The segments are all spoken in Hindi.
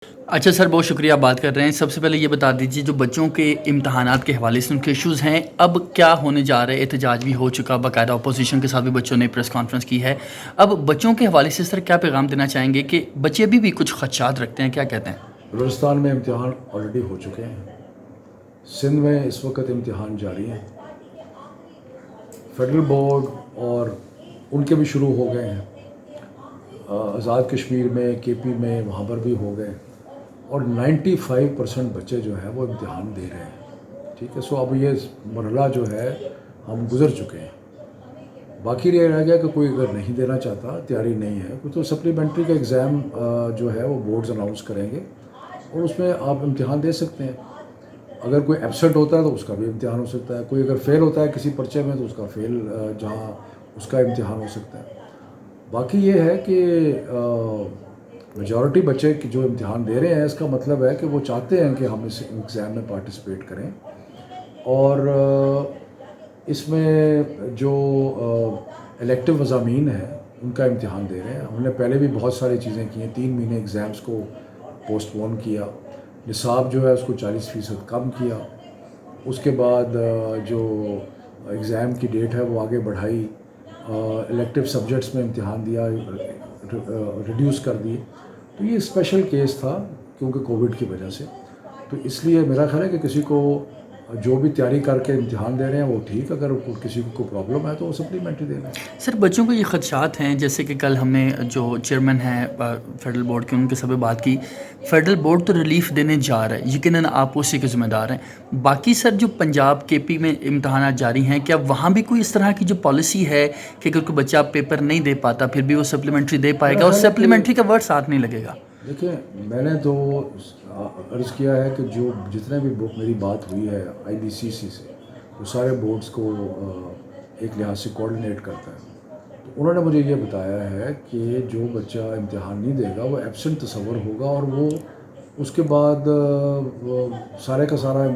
अच्छा सर, बहुत शुक्रिया, आप बात कर रहे हैं। सबसे पहले ये बता दीजिए, जो बच्चों के इम्तहानात के हवाले से उनके इश्यूज़ हैं, अब क्या होने जा रहे हैं? एहतजाज भी हो चुका, बाकायदा अपोजिशन के साथ भी बच्चों ने प्रेस कॉन्फ्रेंस की है। अब बच्चों के हवाले से सर क्या पैगाम देना चाहेंगे कि बच्चे अभी भी कुछ खदशात रखते हैं, क्या कहते हैं? बलूचिस्तान में इम्तिहान ऑलरेडी हो चुके हैं। सिंध में इस वक्त इम्तिहान जारी हैं। फेडरल बोर्ड और उनके भी शुरू हो गए हैं। आज़ाद कश्मीर में, केपी में, वहाँ पर भी हो गए। और 95% बच्चे जो हैं वो इम्तिहान दे रहे हैं। ठीक है, सो अब ये मरहला जो है हम गुज़र चुके हैं। बाकी ये रह गया कि कोई अगर नहीं देना चाहता, तैयारी नहीं है, तो सप्लीमेंट्री का एग्ज़ाम जो है वो बोर्ड्स अनाउंस करेंगे और उसमें आप इम्तिहान दे सकते हैं। अगर कोई एब्सेंट होता है तो उसका भी इम्तिहान हो सकता है। कोई अगर फ़ेल होता है किसी पर्चे में तो उसका फ़ेल जहाँ उसका इम्तिहान हो सकता है। बाकी ये है कि मेजॉरिटी बच्चे की जो इम्तिहान दे रहे हैं, इसका मतलब है कि वो चाहते हैं कि हम इस एग्ज़ाम में पार्टिसिपेट करें। और इसमें जो इलेक्टिव मज़ामीन हैं उनका इम्तिहान दे रहे हैं। हमने पहले भी बहुत सारी चीज़ें की हैं। 3 महीने एग्ज़ाम्स को पोस्टपोन किया, निसाब जो है उसको 40% कम किया। उसके बाद जो एग्ज़ाम की डेट है वो आगे बढ़ाई। इलेक्टिव सब्जेक्ट्स में इम्तिहान दिया, रिड्यूस कर दिए। तो ये स्पेशल केस था क्योंकि कोविड की वजह से। तो इसलिए मेरा ख्याल है कि किसी को जो भी तैयारी करके इम्तिहान दे रहे हैं वो ठीक, अगर किसी को प्रॉब्लम है तो वो सप्लीमेंट्री दे लें। सर बच्चों को ये खदशात हैं, जैसे कि कल हमने जो चेयरमैन हैं फेडरल बोर्ड के, उनके साथ बात की। फेडरल बोर्ड तो रिलीफ देने जा रहा है, यकीनन आप उसी के ज़िम्मेदार हैं। बाकी सर जो पंजाब केपी में इम्तहानात जारी हैं, क्या वहाँ भी कोई इस तरह की जो पॉलिसी है कि अगर कोई बच्चा पेपर नहीं दे पाता फिर भी वो सप्लीमेंट्री दे पाएगा और सप्लीमेंट्री का वर्ड साथ नहीं लगेगा? देखिए, मैंने तो अर्ज़ किया है कि जो जितने भी मेरी बात हुई है IBCC से, वो सारे बोर्ड्स को एक लिहाज से कोऑर्डिनेट करता है। तो उन्होंने मुझे ये बताया है कि जो बच्चा इम्तिहान नहीं देगा वो एब्सेंट तस्वर होगा और वो उसके बाद वो सारे का सारा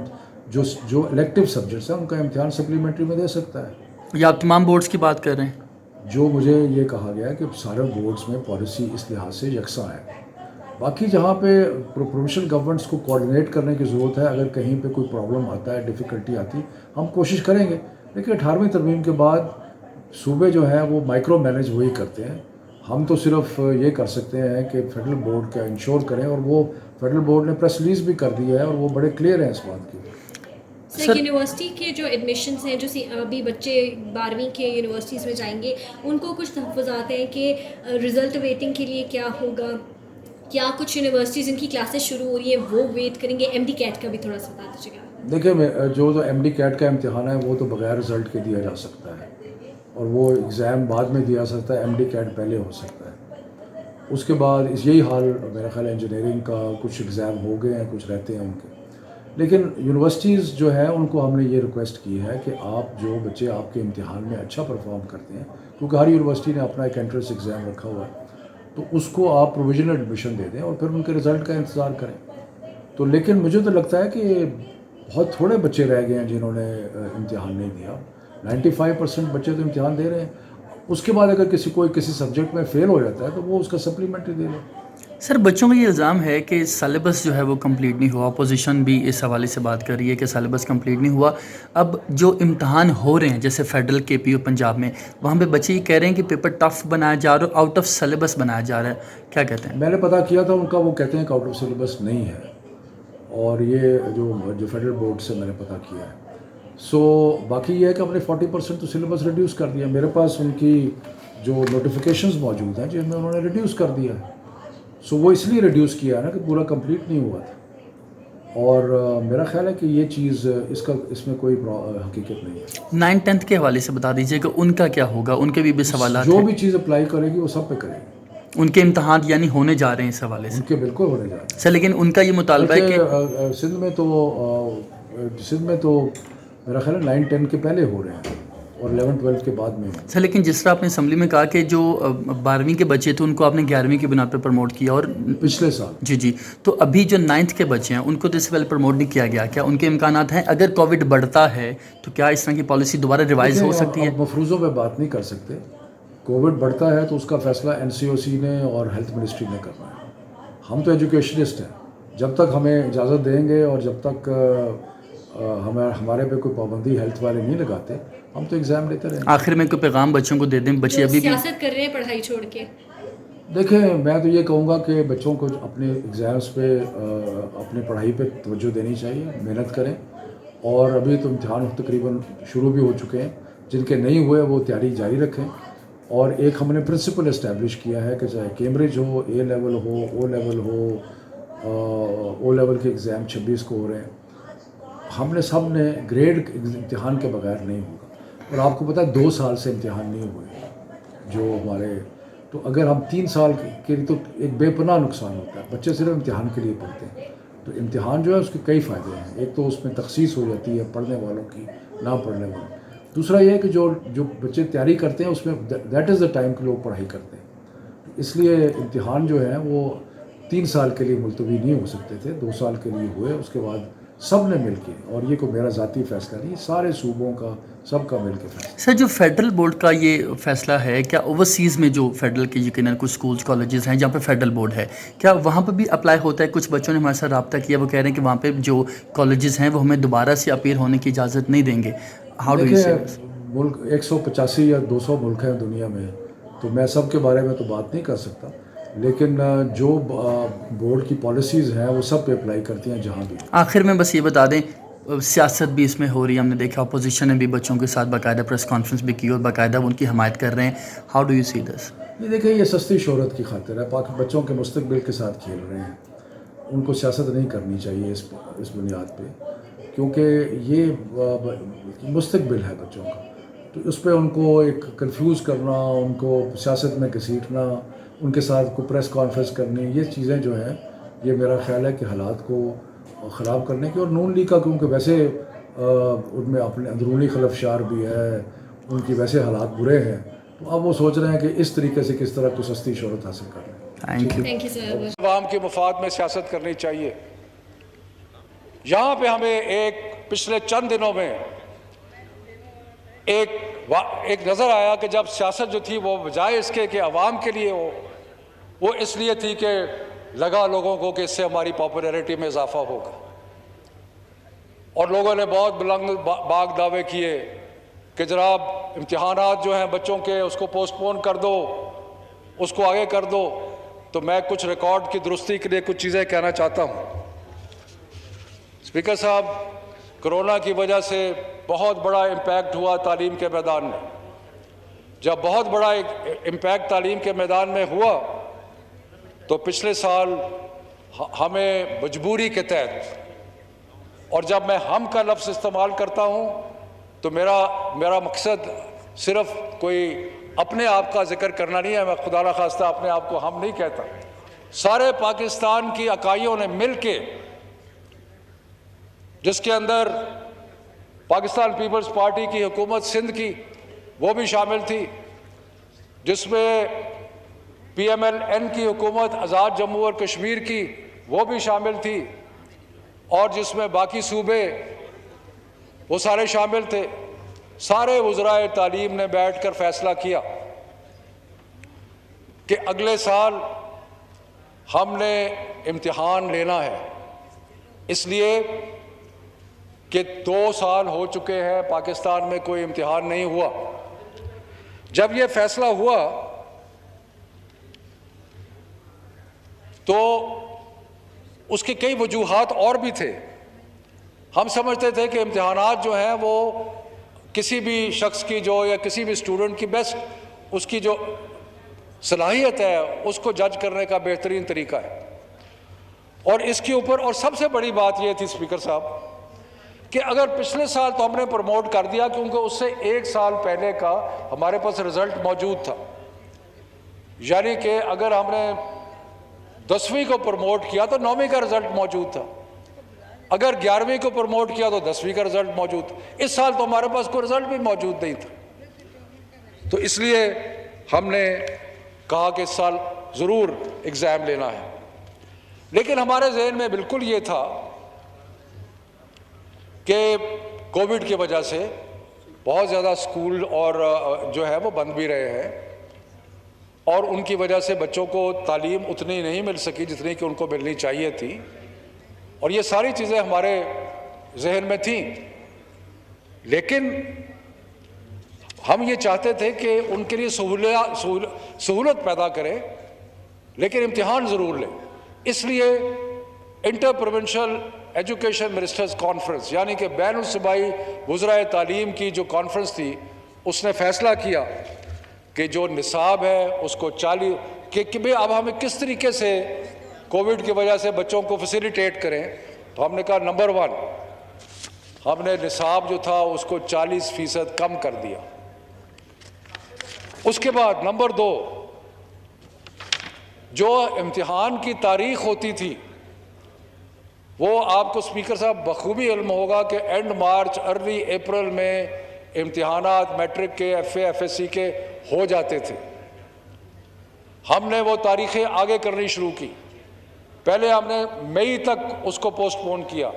जो जो इलेक्टिव सब्जेक्ट्स हैं उनका इम्तिहान सप्लीमेंट्री में दे सकता है। या आप तमाम बोर्ड्स की बात कर रहे हैं? जो मुझे ये कहा गया है कि सारे बोर्ड्स में पॉलिसी इस लिहाज से यकसा है। बाकी जहाँ पे प्रोविंशियल गवर्नमेंट्स को कोऑर्डिनेट करने की ज़रूरत है, अगर कहीं पे कोई प्रॉब्लम आता है, डिफ़िकल्टी आती, हम कोशिश करेंगे। लेकिन 18वीं तरमीम के बाद सूबे जो हैं वो माइक्रो मैनेज वही करते हैं। हम तो सिर्फ ये कर सकते हैं कि फेडरल बोर्ड का इंश्योर करें, और वो फेडरल बोर्ड ने प्रेस रिलीज़ भी कर दी है और वो बड़े क्लियर हैं इस बात की। सर यूनिवर्सिटी के जो एडमिशन्स हैं, जो अभी बच्चे 12वीं के यूनिवर्सिटीज़ में जाएंगे, उनको कुछ तहफ़्फ़ुज़ात हैं कि रिज़ल्ट वेटिंग के लिए क्या होगा, क्या कुछ यूनिवर्सिटीज़ इनकी क्लासेस शुरू हो रही हैं वो वेट करेंगे? MD कैट का भी थोड़ा सा बता दीजिएगा। देखिए, जो MD कैट का इम्तिहान है वो तो बगैर रिज़ल्ट के दिया जा सकता है और वो एग्ज़ाम बाद में दिया सकता है, MD कैट पहले हो सकता है। उसके बाद यही हाल मेरा ख्याल है इंजीनियरिंग का, कुछ एग्ज़ाम हो गए हैं, कुछ रहते हैं उनके। लेकिन यूनिवर्सिटीज़ जो है उनको हमने ये रिक्वेस्ट की है कि आप जो बच्चे आपके इम्तिहान में अच्छा परफॉर्म करते हैं, क्योंकि हर यूनिवर्सिटी ने अपना एक एंट्रेंस एग्ज़ाम रखा हुआ है, तो उसको आप प्रोविजनल एडमिशन दे दें और फिर उनके रिज़ल्ट का इंतज़ार करें। तो लेकिन मुझे तो लगता है कि बहुत थोड़े बच्चे रह गए हैं जिन्होंने इम्तिहान नहीं दिया। 95% बच्चे तो इम्तिहान दे रहे हैं। उसके बाद अगर किसी सब्जेक्ट में फ़ेल हो जाता है तो वो उसका सप्लीमेंट्री दे लें। सर बच्चों का ये इल्ज़ाम है कि सिलेबस जो है वो कंप्लीट नहीं हुआ। अपोजिशन भी इस हवाले से बात कर रही है कि सिलेबस कंप्लीट नहीं हुआ। अब जो इम्तहान हो रहे हैं जैसे फेडरल केपी और पंजाब में, वहाँ पे बच्चे ये कह रहे हैं कि पेपर टफ बनाया जा रहा है, आउट ऑफ सिलेबस बनाया जा रहा है, क्या कहते हैं? मैंने पता किया था उनका, वो कहते हैं कि आउट ऑफ सिलेबस नहीं है, और ये जो फेडरल बोर्ड से मैंने पता किया है। सो बाकी ये है कि हमने 40% तो सिलेबस रिड्यूस कर दिया। मेरे पास उनकी जो नोटिफिकेशंस मौजूद हैं जिनमें उन्होंने रिड्यूस कर दिया है। सो वो इसलिए रिड्यूस किया है ना कि पूरा कंप्लीट नहीं हुआ था। और मेरा ख्याल है कि ये चीज़ इसमें कोई हकीकत नहीं है। 9th-10th के हवाले से बता दीजिए कि उनका क्या होगा, उनके भी सवाल जो हैं। भी चीज़ अप्लाई करेगी वो सब पे करेगी। उनके इम्तहान यानी होने जा रहे हैं इस हवाले से? उनके बिल्कुल होने जा रहे हैं। सर लेकिन उनका ये मुतालबा है कि सिंध में तो मेरा ख्याल है 9-10 के पहले हो रहे हैं और 11-12 के बाद में। सर लेकिन जिस तरह आपने असम्बली में कहा कि जो 12वीं के बच्चे थे उनको आपने 11वीं की बिना पर प्रमोट किया, और पिछले साल जी, तो अभी जो 9th के बच्चे हैं उनको तो इससे पहले प्रमोट नहीं किया गया, क्या उनके इम्कानात हैं? अगर कोविड बढ़ता है तो क्या इस तरह की पॉलिसी दोबारा रिवाइज हो सकती है? मफरूज़ों पे बात नहीं कर सकते। कोविड बढ़ता है तो उसका फ़ैसला NCOC ने और हेल्थ मिनिस्ट्री ने करना है। हम तो एजुकेशनिस्ट हैं, जब तक हमें इजाज़त देंगे और जब तक हमारे पे कोई पाबंदी हेल्थ वाले नहीं लगाते, हम तो एग्ज़ाम लेते रहेंगे। आखिर में कोई पैगाम बच्चों को दे दें, बच्चे जो अभी भी सियासत कर रहे हैं पढ़ाई छोड़ के। देखें, मैं तो ये कहूँगा कि बच्चों को अपने एग्ज़ाम्स पे अपनी पढ़ाई पे तवज्जो देनी चाहिए, मेहनत करें। और अभी तो इम्तिहान तकरीबन शुरू भी हो चुके हैं, जिनके नहीं हुए वो तैयारी जारी रखें। और एक हमने प्रिंसिपल इस्टेब्लिश किया है कि चाहे कैम्ब्रिज हो, ए लेवल हो, ओ लेवल हो, ओ लेवल के एग्ज़ाम 26 को हो रहे हैं, हमने सब ने ग्रेड इम्तिहान के बगैर नहीं होगा। और आपको पता है 2 साल से इम्तिहान नहीं हुए जो हमारे, तो अगर हम 3 साल के लिए, तो एक बेपनाह नुकसान होता है। बच्चे सिर्फ इम्तिहान के लिए पढ़ते हैं, तो इम्तिहान जो है उसके कई फ़ायदे हैं। एक तो उसमें तखसीस हो जाती है पढ़ने वालों की, ना पढ़ने वालों। दूसरा ये है कि जो बच्चे तैयारी करते हैं उसमें दैट इज़ द टाइम कि लोग पढ़ाई करते हैं। इसलिए इम्तिहान जो है वो 3 साल के लिए मुलतवी नहीं हो सकते थे, 2 साल के लिए हुए। उसके बाद सब ने मिल के, और ये कोई मेरा ज़ाती फ़ैसला नहीं, सारे सूबों का सबका मिल के फैसला। सर, जो फेडरल बोर्ड का ये फैसला है, क्या ओवरसीज़ में जो फेडरल के यकीनन कुछ स्कूल्स कॉलेजेस हैं जहाँ पे फेडरल बोर्ड है, क्या वहाँ पे भी अप्लाई होता है? कुछ बच्चों ने हमारे साथ रब्ता किया, वो कह रहे हैं कि वहाँ पे जो कॉलेजेस हैं वो हमें दोबारा से अपीयर होने की इजाज़त नहीं देंगे। हाउ डू यू से दिस? मुल्क 185 या 200 मुल्क हैं दुनिया में, तो मैं सब के बारे में तो बात नहीं कर सकता, लेकिन जो बोर्ड की पॉलिसीज़ हैं वो सब पे अप्लाई करती हैं जहाँ भी। आखिर में बस ये बता दें, सियासत भी इसमें हो रही है, हमने देखा अपोजिशन ने भी बच्चों के साथ बाकायदा प्रेस कॉन्फ्रेंस भी की और बाकायदा उनकी हमायत कर रहे हैं। How do you see this? ये देखिए, ये सस्ती शोहरत की खातिर है, पाकि बच्चों के मुस्तकबिल के साथ खेल रहे हैं। उनको सियासत नहीं करनी चाहिए इस बुनियाद पे, क्योंकि ये मुस्तकबिल है बच्चों का। तो उस पर उनको एक कंफ्यूज करना, उनको सियासत में घसीटना, उनके साथ को प्रेस कॉन्फ्रेंस करनी, ये चीज़ें जो हैं, ये मेरा ख्याल है कि हालात को ख़राब करने की। और नून लीग का क्योंकि वैसे उनमें अपने अंदरूनी खलफशार भी है, उनकी वैसे हालात बुरे हैं, तो अब वो सोच रहे हैं कि इस तरीके से किस तरह को सस्ती शोहरत हासिल कर लें। Thank you sir. अवाम के मफाद में सियासत करनी चाहिए। यहाँ पे हमें एक पिछले चंद दिनों में एक नज़र आया कि जब सियासत जो थी वो बजाय इसके कि अवाम के लिए हो, वो इसलिए थी कि लगा लोगों को कि इससे हमारी पॉपुलैरिटी में इजाफा होगा। और लोगों ने बहुत बुलंद बाग दावे किए कि जनाब इम्तिहानात जो हैं बच्चों के, उसको पोस्टपोन कर दो, उसको आगे कर दो। तो मैं कुछ रिकॉर्ड की दुरुस्ती के लिए कुछ चीज़ें कहना चाहता हूँ। स्पीकर साहब, कोरोना की वजह से बहुत बड़ा इम्पैक्ट हुआ तालीम के मैदान में। जब बहुत बड़ा इम्पैक्ट तालीम के मैदान में हुआ तो पिछले साल हमें मजबूरी के तहत, और जब मैं हम का लफ्ज़ इस्तेमाल करता हूँ तो मेरा मकसद सिर्फ कोई अपने आप का जिक्र करना नहीं है। मैं खुदा न खास्ता अपने आप को हम नहीं कहता। सारे पाकिस्तान की इकाइयों ने मिल के, जिसके अंदर पाकिस्तान पीपल्स पार्टी की हुकूमत सिंध की वो भी शामिल थी, जिसमें PMLN की हुकूमत आज़ाद जम्मू और कश्मीर की वो भी शामिल थी, और जिसमें बाकी सूबे वो सारे शामिल थे। सारे वज़राए तालीम ने बैठकर फैसला किया कि अगले साल हमने इम्तिहान लेना है, इसलिए कि 2 साल हो चुके हैं पाकिस्तान में कोई इम्तिहान नहीं हुआ। जब ये फैसला हुआ तो उसके कई वजूहात और भी थे। हम समझते थे कि इम्तिहानात जो हैं वो किसी भी शख्स की जो, या किसी भी स्टूडेंट की बेस्ट उसकी जो सलाहियत है उसको जज करने का बेहतरीन तरीका है। और इसके ऊपर और सबसे बड़ी बात यह थी स्पीकर साहब कि अगर पिछले साल तो हमने प्रमोट कर दिया, क्योंकि उससे 1 साल पहले का हमारे पास रिज़ल्ट मौजूद था। यानी कि अगर हमने 10वीं को प्रमोट किया तो 9वीं का रिज़ल्ट मौजूद था, अगर 11वीं को प्रमोट किया तो 10वीं का रिज़ल्ट मौजूद था। इस साल तो हमारे पास कोई रिज़ल्ट भी मौजूद नहीं था। तो इसलिए हमने कहा कि इस साल ज़रूर एग्ज़ाम लेना है। लेकिन हमारे जहन में बिल्कुल ये था कि कोविड की वजह से बहुत ज़्यादा स्कूल और जो है वो बंद भी रहे हैं, और उनकी वजह से बच्चों को तालीम उतनी नहीं मिल सकी जितनी कि उनको मिलनी चाहिए थी, और ये सारी चीज़ें हमारे जहन में थी। लेकिन हम ये चाहते थे कि उनके लिए सहूलत पैदा करें, लेकिन इम्तिहान ज़रूर लें। इसलिए inter provincial education ministers conference, यानी कि बैनुल सूबाई वज़राए तालीम की जो कॉन्फ्रेंस थी, उसने फ़ैसला किया कि जो निसाब है उसको 40 कि भाई अब हमें किस तरीके से कोविड की वजह से बच्चों को फैसिलिटेट करें। तो हमने कहा नंबर 1, हमने निसाब जो था उसको 40% कम कर दिया। उसके बाद नंबर 2, जो इम्तिहान की तारीख होती थी वो आपको स्पीकर साहब बखूबी इल्म होगा कि एंड मार्च अर्ली अप्रैल में इम्तिहानात मैट्रिक के, FA FSC के हो जाते थे। हमने वो तारीखें आगे करनी शुरू की। पहले हमने मई तक उसको पोस्टपोन किया,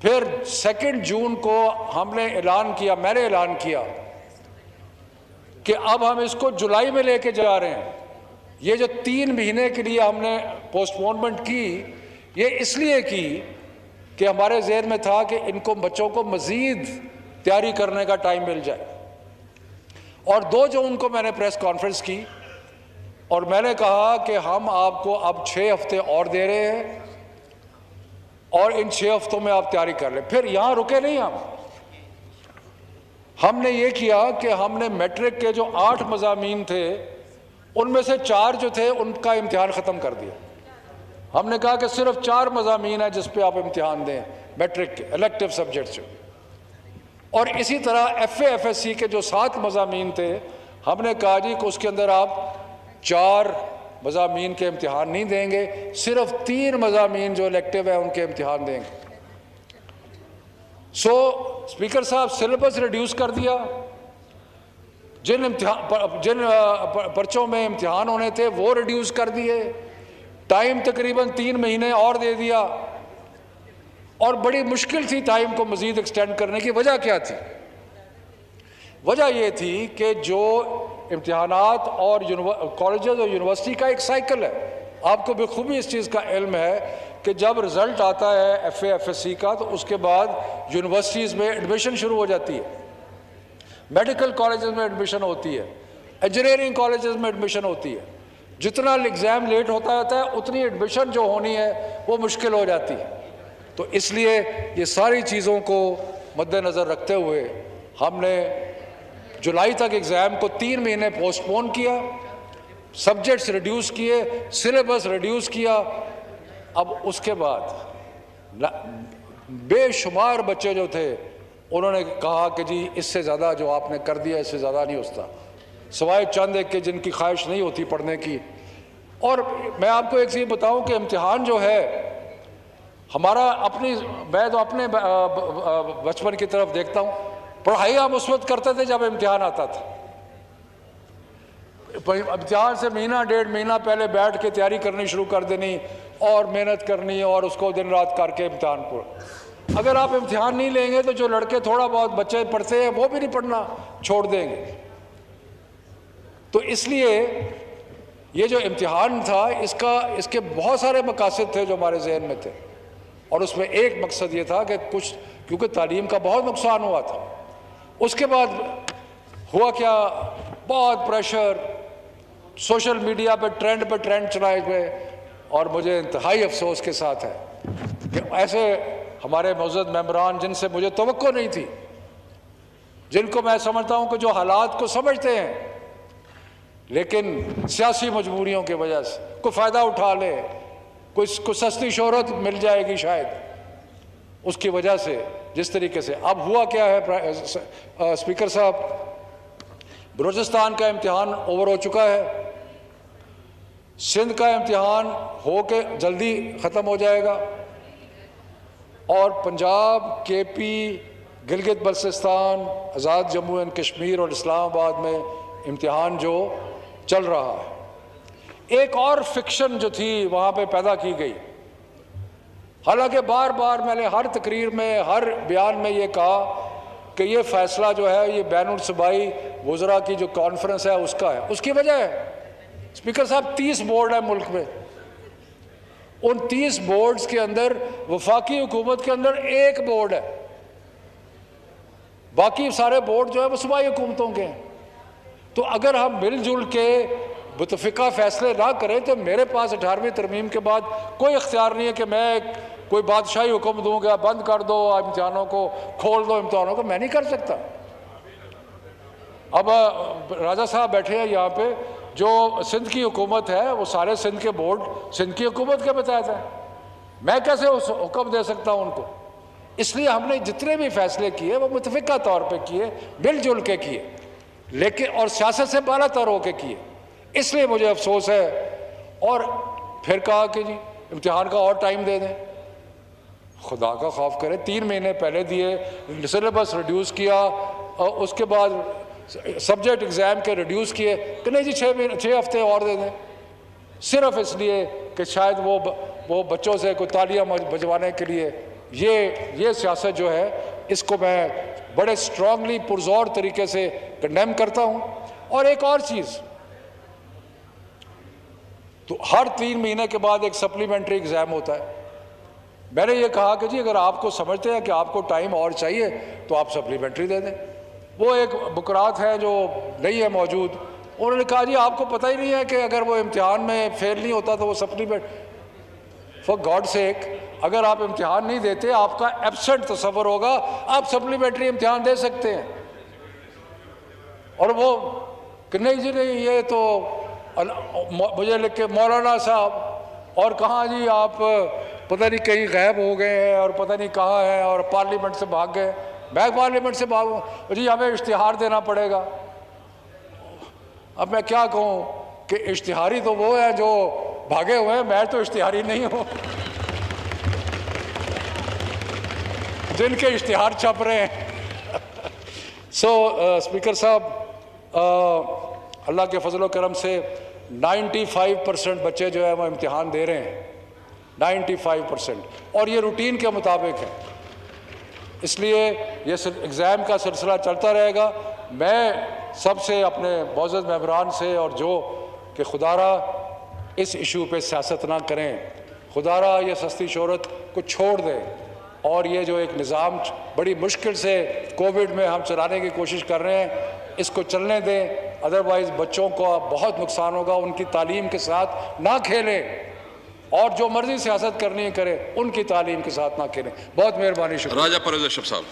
फिर 2 जून को हमने ऐलान किया, मैंने ऐलान किया कि अब हम इसको जुलाई में लेके जा रहे हैं। ये जो 3 महीने के लिए हमने पोस्टपोनमेंट की, ये इसलिए की कि हमारे ज़हन में था कि इनको बच्चों को मज़ीद तैयारी करने का टाइम मिल जाए। और 2 जून को मैंने प्रेस कॉन्फ्रेंस की और मैंने कहा कि हम आपको अब 6 हफ्ते और दे रहे हैं और इन 6 हफ्तों में आप तैयारी कर लें। फिर यहाँ रुके नहीं, हमने ये किया कि हमने मैट्रिक के जो 8 मज़ामीन थे उनमें से 4 जो थे उनका इम्तिहान ख़त्म कर दिया। हमने कहा कि सिर्फ 4 मज़ामीन है जिस पे आप इम्तिहान दें मैट्रिक के इलेक्टिव सब्जेक्ट्स। और इसी तरह FA FSC के जो 7 मज़ामीन थे, हमने कहा जी कि उसके अंदर आप 4 मज़ामीन के इम्तिहान नहीं देंगे, सिर्फ 3 मज़ामीन जो इलेक्टिव है उनके इम्तिहान देंगे। स्पीकर साहब, सिलेबस रिड्यूस कर दिया। जिन पर्चों में इम्तिहान होने थे वो रिड्यूस कर दिए। टाइम तकरीबन 3 महीने और दे दिया, और बड़ी मुश्किल थी टाइम को मज़ीद एक्सटेंड करने की। वजह क्या थी? वजह ये थी कि जो इम्तिहानात और कॉलेजेस और यूनिवर्सिटी का एक साइकिल है, आपको बखूबी इस चीज़ का इल्म है कि जब रिज़ल्ट आता है FA FSC का तो उसके बाद यूनिवर्सिटीज़ में एडमिशन शुरू हो जाती है, मेडिकल कॉलेजेस में एडमिशन होती है, इंजीनियरिंग कॉलेजेस में एडमिशन होती है। जितना एग्ज़ाम लेट होता जाता है उतनी एडमिशन जो होनी है वो मुश्किल हो जाती है। तो इसलिए ये सारी चीज़ों को मद्देनज़र रखते हुए हमने जुलाई तक एग्ज़ाम को 3 महीने पोस्टपोन किया, सब्जेक्ट्स रिड्यूस किए, सिलेबस रिड्यूस किया। अब उसके बाद बेशुमार बच्चे जो थे उन्होंने कहा कि जी इससे ज़्यादा जो आपने कर दिया इससे ज़्यादा नहीं होता, सवाए चंद एक के जिनकी ख्वाहिश नहीं होती पढ़ने की। और मैं आपको एक चीज़ बताऊं कि इम्तिहान जो है हमारा मैं तो अपने बचपन की तरफ देखता हूँ, पढ़ाई हम उस वक्त करते थे जब इम्तिहान आता था। इम्तिहान से महीना 1.5 महीना पहले बैठ के तैयारी करनी शुरू कर देनी और मेहनत करनी और उसको दिन रात करके इम्तिहान पर। अगर आप इम्तिहान नहीं लेंगे तो जो लड़के थोड़ा बहुत बच्चे पढ़ते हैं वो भी नहीं पढ़ना, छोड़ देंगे। तो इसलिए ये जो इम्तिहान था इसके बहुत सारे मकासद थे जो हमारे जहन में थे, और उसमें एक मकसद ये था कि कुछ, क्योंकि तालीम का बहुत नुकसान हुआ था। उसके बाद हुआ क्या, बहुत प्रेशर, सोशल मीडिया पे ट्रेंड चलाए गए, और मुझे इंतहाई अफसोस के साथ है कि ऐसे हमारे मौजूद मेंबरान जिनसे मुझे तवक्को नहीं थी, जिनको मैं समझता हूँ कि जो हालात को समझते हैं लेकिन सियासी मजबूरियों की वजह से कोई फ़ायदा उठा ले, कोई सस्ती शोहरत मिल जाएगी शायद, उसकी वजह से जिस तरीके से अब हुआ क्या है स्पीकर साहब, बलूचिस्तान का इम्तिहान ओवर हो चुका है, सिंध का इम्तिहान हो के जल्दी ख़त्म हो जाएगा, और Punjab, KP, Gilgit Baltistan, Azad Jammu and Kashmir और इस्लामाबाद में इम्तिहान जो चल रहा है। एक और फिक्शन जो थी वहाँ पे पैदा की गई, हालांकि बार बार मैंने हर तकरीर में, हर बयान में ये कहा कि ये फ़ैसला जो है ये बैनुल सूबाई वज़रा की जो कॉन्फ्रेंस है उसका है। उसकी वजह है स्पीकर साहब 30 बोर्ड है मुल्क में, उन 30 बोर्ड्स के अंदर वफाकी हुकूमत के अंदर एक बोर्ड है, बाकी सारे बोर्ड जो है वो सूबाई हुकूमतों के हैं। तो अगर हम मिलजुल के मुतफ़िका फैसले ना करें तो मेरे पास 18वीं तरमीम के बाद कोई इख्तियार नहीं है कि मैं कोई बादशाही हुक्म दूंगा बंद कर दो इम्तिहानों को, खोल दो इम्तिहानों को, मैं नहीं कर सकता। अब राजा साहब बैठे हैं यहाँ पे, जो सिंध की हुकूमत है वो सारे सिंध के बोर्ड सिंध की हुकूमत के बताया था, मैं कैसे उस हुक्म दे सकता हूँ उनको। इसलिए हमने जितने भी फैसले किए वो मुतफ़िका तौर पे किए, मिलजुल के किए, लेकिन और सियासत से बाला तर होकर किए। इसलिए मुझे अफसोस है। और फिर कहा कि जी इम्तिहान का और टाइम दे दें, खुदा का खौफ करें, 3 महीने पहले दिए, सिलेबस रिड्यूस किया और उसके बाद सब्जेक्ट एग्ज़ाम के रिड्यूस किए कि नहीं जी 6 हफ्ते और दे दें, सिर्फ इसलिए कि शायद वो बच्चों से कोई तालियां बजवाने के लिए। ये सियासत जो है इसको मैं बड़े स्ट्रांगली पुरजोर तरीके से कंडेम करता हूँ। और एक और चीज़, तो हर 3 महीने के बाद एक सप्लीमेंट्री एग्ज़ाम होता है। मैंने ये कहा कि जी अगर आपको समझते हैं कि आपको टाइम और चाहिए तो आप सप्लीमेंट्री दे दें। वो एक बुकरात है जो नहीं है मौजूद, उन्होंने कहा जी आपको पता ही नहीं है कि अगर वो इम्तिहान में फेल नहीं होता तो वो सप्लीमेंट, फॉर गॉड सेक, अगर आप इम्तिहान नहीं देते आपका एब्सेंट तस्वर होगा, आप सप्लीमेंट्री इम्तिहान दे सकते हैं। और वो कि नहीं जी नहीं, ये तो मुझे लिख के मौलाना साहब और कहाँ जी आप पता नहीं कहीं गायब हो गए हैं और पता नहीं कहाँ हैं और पार्लियामेंट से भाग गए। मैं पार्लियामेंट से भागूँ जी, हमें इश्तिहार देना पड़ेगा। अब मैं क्या कहूँ कि इश्तिहारी तो वो है जो भागे हुए हैं, मैं तो इश्तिहारी नहीं हूँ जिनके इश्तिहार छप रहे हैं। स्पीकर साहब, अल्लाह के फजल करम से 95% बच्चे जो है वो इम्तिहान दे रहे हैं, 95%, और ये रूटीन के मुताबिक है। इसलिए ये एग्ज़ाम का सिलसिला चलता रहेगा। मैं सबसे अपने मौजूद मेंबरान से और जो कि खुदारा इस इशू पे सियासत ना करें, खुदारा ये सस्ती शोहरत को छोड़ दें और ये जो एक निज़ाम बड़ी मुश्किल से कोविड में हम चलाने की कोशिश कर रहे हैं इसको चलने दें। अदरवाइज़ बच्चों को बहुत नुकसान होगा, उनकी तालीम के साथ ना खेलें और जो मर्जी सियासत करनी है करें, उनकी तालीम के साथ ना खेलें। बहुत मेहरबानी, शुक्रिया। राजा परवेज़ अशरफ साहब।